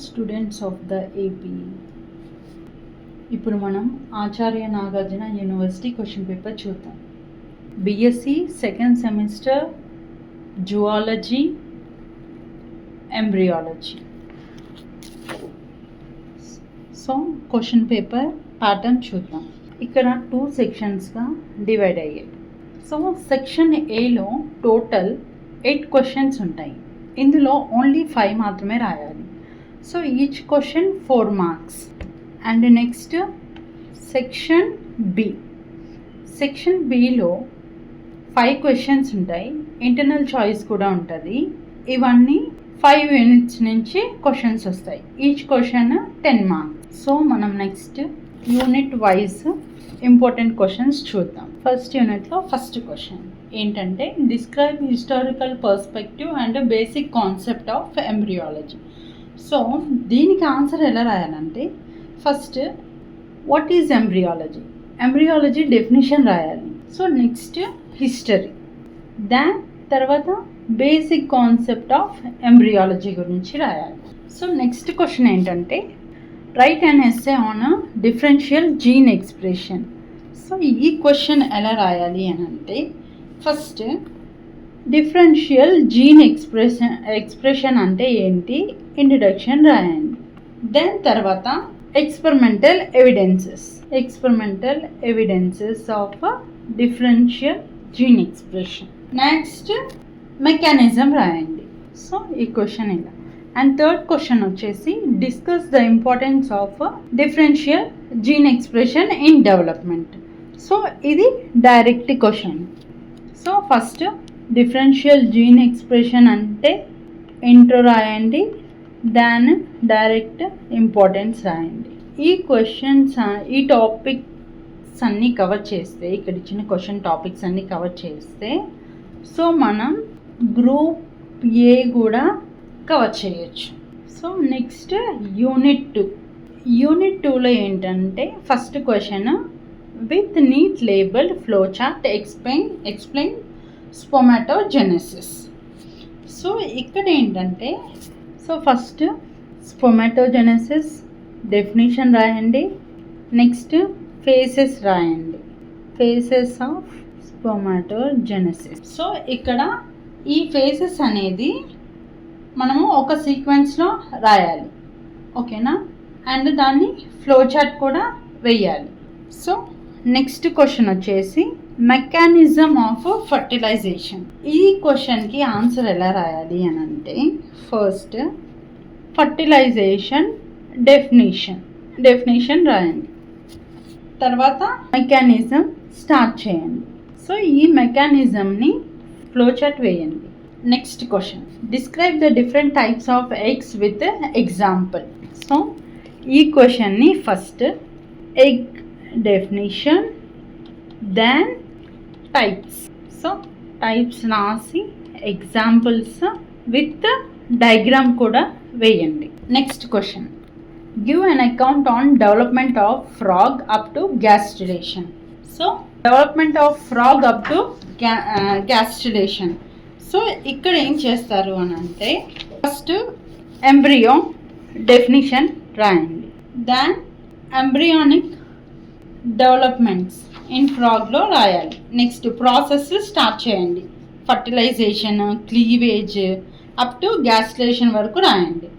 Students of the AP. ఇప్పుడు మనం Acharya Nagarjuna university question paper చూద్దాం. BSc second semester zoology embryology. So question paper pattern చూద్దాం. ఇక్కడ 2 సెక్షన్స్గా డివైడ్ అయ్యాయి. సో సెక్షన్ ఏలో టోటల్ 8 క్వశ్చన్స్ ఉంటాయి. ఇందులో ఓన్లీ 5 మాత్రమే రాయాలి. So each question 4 marks. And next section B. Section బిలో 5 క్వశ్చన్స్ ఉంటాయి. ఇంటర్నల్ చాయిస్ కూడా ఉంటుంది. ఇవన్నీ 5 యూనిట్స్ నుంచి క్వశ్చన్స్ వస్తాయి. Each question 10 marks. సో మనం next unit wise important questions చూద్దాం. ఫస్ట్ యూనిట్లో ఫస్ట్ క్వశ్చన్ ఏంటంటే describe historical perspective and basic concept of embryology. So దీనికి ఆన్సర్ ఎలా రాయాలంటే first what is embryology, embryology definition రాయాలి. సో నెక్స్ట్ హిస్టరీ, దాని తర్వాత బేసిక్ కాన్సెప్ట్ ఆఫ్ ఎంబ్రియాలజీ గురించి రాయాలి. సో నెక్స్ట్ క్వశ్చన్ ఏంటంటే write and essay on differential gene expression. So ఈ క్వశ్చన్ ఎలా రాయాలి అని అంటే ఫస్ట్ డిఫరెన్షియల్ జీన్ ఎక్స్ప్రెషన్ అంటే ఏంటి ఇంట్రడక్షన్ రాయండి. దెన్ తర్వాత experimental evidences of differential gene expression. Next mechanism రాయండి. సో ఈ క్వశ్చన్ ఇలా. అండ్ థర్డ్ క్వశ్చన్ వచ్చేసి discuss the importance of differential gene expression in development. So ఇది direct question. So first differential gene expression అంటే intro రాయండి, దాని direct importance రాయండి. ఈ క్వశ్చన్స్ ఈ టాపిక్స్ అన్నీ కవర్ చేస్తే, ఇక్కడ ఇచ్చిన క్వశ్చన్ టాపిక్స్ అన్నీ కవర్ చేస్తే సో మనం గ్రూప్ ఏ కూడా కవర్ చేయొచ్చు. సో నెక్స్ట్ యూనిట్ 2లో ఏంటంటే first question with neat labelled flow chart explain spermatogenesis. So ఇక్కడ ఏంటంటే సో ఫస్ట్ స్పోమాటోజెనెసిస్ డెఫినేషన్ రాయండి. నెక్స్ట్ ఫేసెస్ రాయండి, ఫేసెస్ ఆఫ్ స్పోమాటోజెనెసిస్. సో ఇక్కడ ఈ ఫేసెస్ అనేది మనము ఒక సీక్వెన్స్లో రాయాలి, ఓకేనా? అండ్ దాన్ని ఫ్లో చార్ట్ కూడా వేయాలి. సో నెక్స్ట్ క్వశ్చన్ వచ్చేసి మెకానిజం ఆఫ్ ఫర్టిలైజేషన్. ఈ క్వశ్చన్కి ఆన్సర్ ఎలా రాయాలి అని అంటే ఫస్ట్ ఫర్టిలైజేషన్ డెఫినేషన్ రాయండి, తర్వాత మెకానిజం స్టార్ట్ చేయండి. సో ఈ మెకానిజంని ఫ్లో చార్ట్ వేయండి. Next question describe the different types of eggs with example. So ఈ క్వశ్చన్ని first egg definition, then types. So types రాసి ఎగ్జాంపుల్స్ విత్ డయాగ్రామ్ కూడా వేయండి. Next question give an account on development of frog up to gastrulation. So development of frog up to gastrulation. So ఇక్కడ ఏం చేస్తారు అని అంటే ఫస్ట్ ఎంబ్రియో డెఫినేషన్ రాయండి, then embryonic developments in ఫ్రాగ్లో రాయాలి. నెక్స్ట్ ప్రాసెస్ స్టార్ట్ చేయండి, ఫర్టిలైజేషన్, క్లీవేజ్ అప్ టు గ్యాస్ట్యులేషన్ వరకు రాయండి.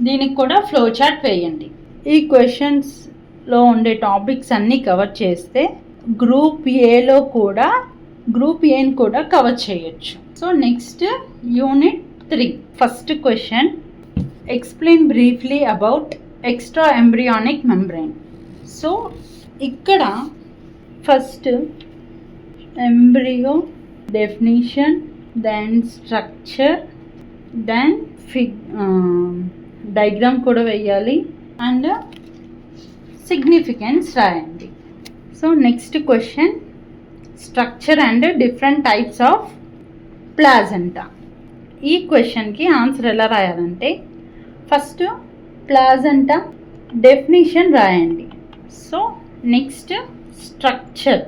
దీనికి కూడా ఫ్లో చార్ట్ వేయండి. ఈ క్వశ్చన్స్లో ఉండే టాపిక్స్ అన్నీ కవర్ చేస్తే గ్రూప్ ఏని కూడా కవర్ చేయొచ్చు. So next unit 3 first question explain briefly about extra embryonic membrane. So ఇక్కడ first embryo definition, then structure, then diagram కూడా వేయాలి అండ్ సిగ్నిఫికెన్స్ రాయండి. So next question structure and different types of placenta. ఈ క్వశ్చన్కి answer ఎలా రాయాలంటే first placenta definition రాయండి. So next structure,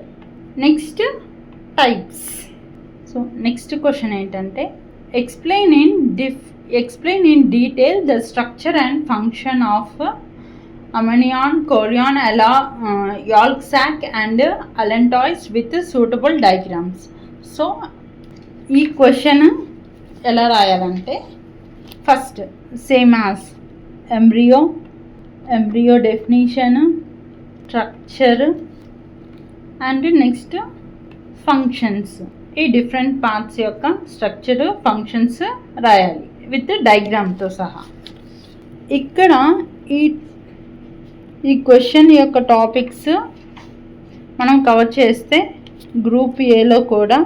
next types. So next question ఏంటంటే explain in detail the structure and function of amnion, chorion, yolk sac and allantois with suitable diagrams. So ఈ question ఎలా రాయాలంటే first same as embryo definition, structure and next functions. ఈ different parts యొక్క structure, functions రాయాలి with డయాగ్రామ్తో సహా. ఇక్కడ ఈ question యొక్క టాపిక్స్ మనం కవర్ చేస్తే గ్రూప్ ఏలో కూడా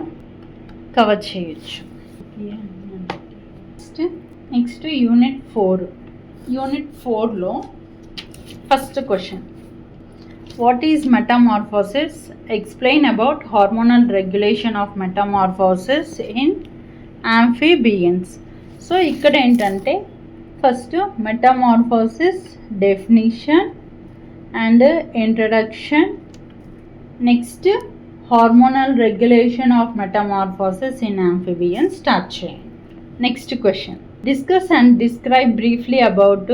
కవర్ చేయొచ్చు. నెక్స్ట్ యూనిట్ 4లో first question, what is metamorphosis? Explain about hormonal regulation of metamorphosis in amphibians. So ఇక్కడ ఏంటంటే first metamorphosis definition and introduction, next hormonal regulation of metamorphosis in amphibians start చేయండి. Next question, discuss and describe briefly about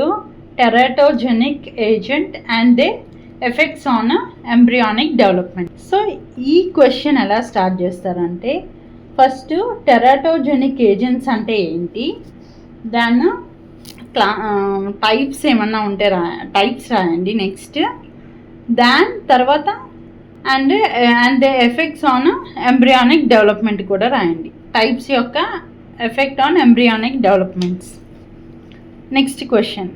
teratogenic agent and the effects on embryonic development. So ఈ question ఎలా start చేస్తారంటే first teratogenic agents అంటే ఏంటి, దాని types ఏమన్నా ఉంటే types రాయండి. నెక్స్ట్ దాని తర్వాత and the effects on embryonic development కూడా రాయండి, టైప్స్ యొక్క effect on embryonic developments. Next question,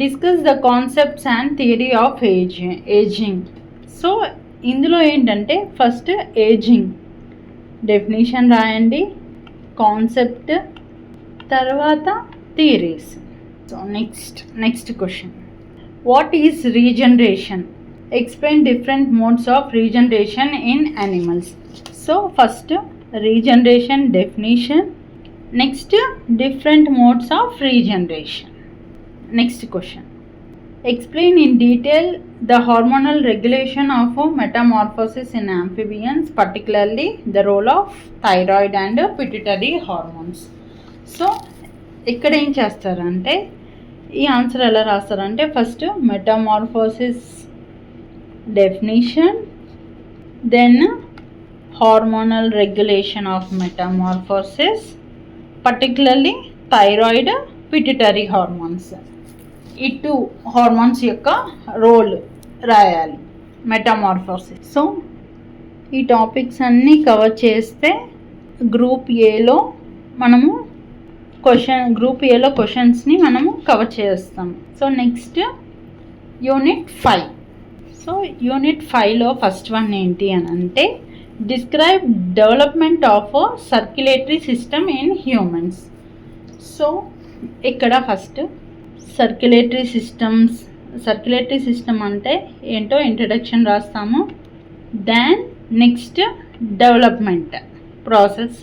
discuss the concepts and theory of ageing. So ఇందులో ఏంటంటే ఫస్ట్ ఏజింగ్ డెఫినేషన్ రాయండి, కాన్సెప్ట్, తర్వాత theories. So next question, what is regeneration? Explain different modes of regeneration in animals. So first regeneration definition, next different modes of regeneration. Next question, explain in detail the hormonal regulation of metamorphosis in amphibians, particularly the role of thyroid and pituitary hormones. So ఇక్కడ ఏం చేస్తారంటే ఈ answer ఎలా రాస్తారంటే first metamorphosis definition, then hormonal regulation of metamorphosis, particularly thyroid, pituitary hormones. ఈ 2 hormones యొక్క role రాయాలి metamorphosis. So ఈ టాపిక్స్ అన్నీ కవర్ చేస్తే గ్రూప్ ఏలో క్వశ్చన్స్ని మనము కవర్ చేస్తాం. So next unit 5. So unit 5లో ఫస్ట్ వన్ ఏంటి అని అంటే describe development of circulatory system in humans. So ఇక్కడ ఫస్ట్ సర్క్యులేటరీ సిస్టమ్ అంటే ఏంటో ఇంట్రడక్షన్ రాస్తాము, దెన్ నెక్స్ట్ డెవలప్మెంట్ ప్రాసెస్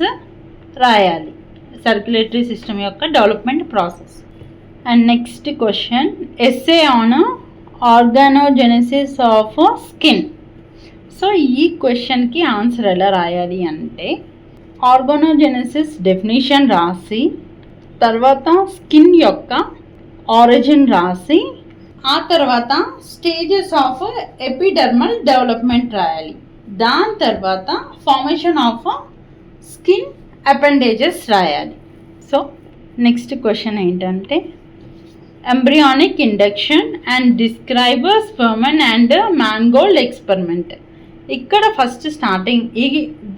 రాయాలి, సర్క్యులేటరీ సిస్టమ్ యొక్క development process. And next question, essay on organogenesis of skin. So ఈ క్వశ్చన్కి ఆన్సర్ ఎలా రాయాలి అంటే ఆర్గానోజెనెసిస్ డెఫినేషన్ రాసి, తర్వాత స్కిన్ యొక్క ఆరిజిన్ రాసి, ఆ తర్వాత స్టేజెస్ ఆఫ్ ఎపిడర్మల్ డెవలప్మెంట్ రాయాలి, దాని తర్వాత ఫార్మేషన్ ఆఫ్ స్కిన్ అపెండేజెస్ రాయాలి. సో నెక్స్ట్ క్వశ్చన్ ఏంటంటే embryonic induction and describe Spemann and Mangold experiment. ఇక్కడ ఫస్ట్ స్టార్టింగ్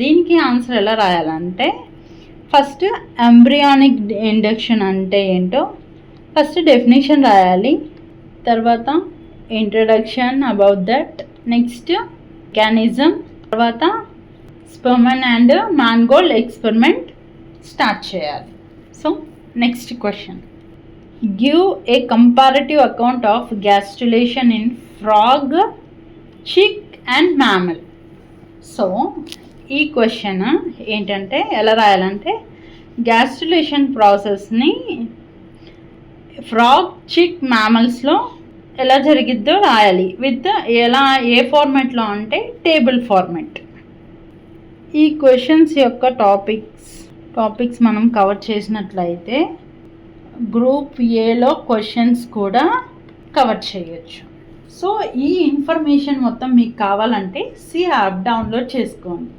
దీనికి ఆన్సర్ ఎలా రాయాలంటే ఫస్ట్ ఎంబ్రియానిక్ ఇండక్షన్ అంటే ఏంటో ఫస్ట్ డెఫినేషన్ రాయాలి, తర్వాత introduction about that, next mechanism, తర్వాత Spemann and Mangold experiment start చేయాలి. So next question, give a comparative account of gastrulation in frog, chick and mammal. So ఈ question ఏంటంటే ఎలా రాయాలంటే గ్యాస్ట్రులేషన్ ప్రాసెస్ని ఫ్రాగ్, చిక్, మ్యామల్స్లో ఎలా జరిగిద్దో రాయాలి విత్ ఏ ఫార్మాట్లో అంటే టేబుల్ ఫార్మాట్. ఈ క్వశ్చన్స్ యొక్క టాపిక్స్ మనం కవర్ చేసినట్లయితే గ్రూప్ ఏలో క్వశ్చన్స్ కూడా కవర్ చేయొచ్చు. సో ఈ ఇన్ఫర్మేషన్ మొత్తం మీకు కావాలంటే సి యాప్ డౌన్లోడ్ చేసుకోండి.